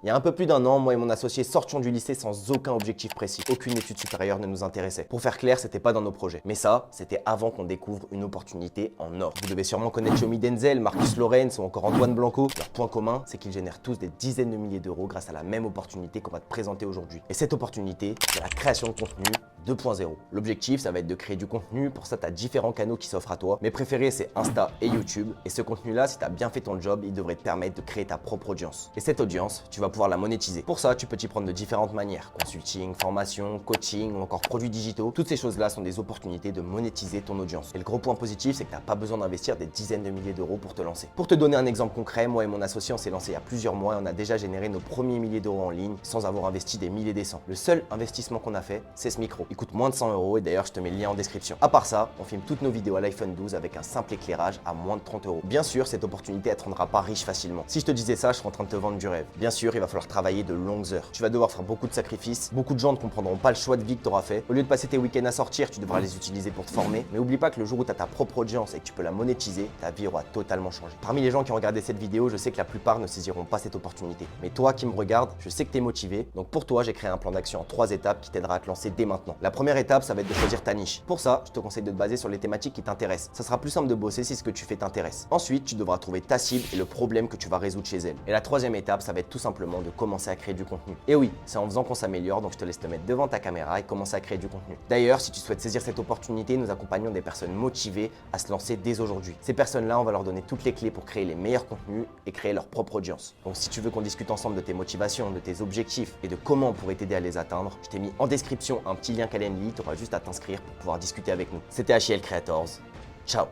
Il y a un peu plus d'un an, moi et mon associé sortions du lycée sans aucun objectif précis. Aucune étude supérieure ne nous intéressait. Pour faire clair, c'était pas dans nos projets. Mais ça, c'était avant qu'on découvre une opportunité en or. Vous devez sûrement connaître Yomi Denzel, Marcus Lawrence ou encore Antoine Blanco. Leur point commun, c'est qu'ils génèrent tous des dizaines de milliers d'euros grâce à la même opportunité qu'on va te présenter aujourd'hui. Et cette opportunité, c'est la création de contenu 2.0. L'objectif, ça va être de créer du contenu. Pour ça, tu as différents canaux qui s'offrent à toi. Mes préférés, c'est Insta et YouTube. Et ce contenu-là, si tu as bien fait ton job, il devrait te permettre de créer ta propre audience. Et cette audience, tu vas pouvoir la monétiser. Pour ça, tu peux t'y prendre de différentes manières. Consulting, formation, coaching ou encore produits digitaux. Toutes ces choses-là sont des opportunités de monétiser ton audience. Et le gros point positif, c'est que tu n'as pas besoin d'investir des dizaines de milliers d'euros pour te lancer. Pour te donner un exemple concret, moi et mon associé, on s'est lancé il y a plusieurs mois et on a déjà généré nos premiers milliers d'euros en ligne sans avoir investi des milliers et des cents. Le seul investissement qu'on a fait, c'est ce micro. Il coûte moins de 100 euros et d'ailleurs, je te mets le lien en description. À part ça, on filme toutes nos vidéos à l'iPhone 12 avec un simple éclairage à moins de 30 euros. Bien sûr, cette opportunité, elle te rendra pas riche facilement. Si je te disais ça, je serais en train de te vendre du rêve. Bien sûr, il va falloir travailler de longues heures. Tu vas devoir faire beaucoup de sacrifices. Beaucoup de gens ne comprendront pas le choix de vie que tu auras fait. Au lieu de passer tes week-ends à sortir, tu devras les utiliser pour te former. Mais oublie pas que le jour où tu as ta propre audience et que tu peux la monétiser, ta vie aura totalement changé. Parmi les gens qui ont regardé cette vidéo, je sais que la plupart ne saisiront pas cette opportunité. Mais toi qui me regardes, je sais que tu es motivé. Donc pour toi, j'ai créé un plan d'action en 3 étapes qui t'aidera à te lancer dès maintenant. La première étape, ça va être de choisir ta niche. Pour ça, je te conseille de te baser sur les thématiques qui t'intéressent. Ça sera plus simple de bosser si ce que tu fais t'intéresse. Ensuite, tu devras trouver ta cible et le problème que tu vas résoudre chez elle. Et la troisième étape, ça va être tout simplement de commencer à créer du contenu. Et oui, c'est en faisant qu'on s'améliore, donc je te laisse te mettre devant ta caméra et commencer à créer du contenu. D'ailleurs, si tu souhaites saisir cette opportunité, nous accompagnons des personnes motivées à se lancer dès aujourd'hui. Ces personnes-là, on va leur donner toutes les clés pour créer les meilleurs contenus et créer leur propre audience. Donc si tu veux qu'on discute ensemble de tes motivations, de tes objectifs et de comment on pourrait t'aider à les atteindre, je t'ai mis en description un petit lien Calendly, tu auras juste à t'inscrire pour pouvoir discuter avec nous. C'était HL Creators. Ciao.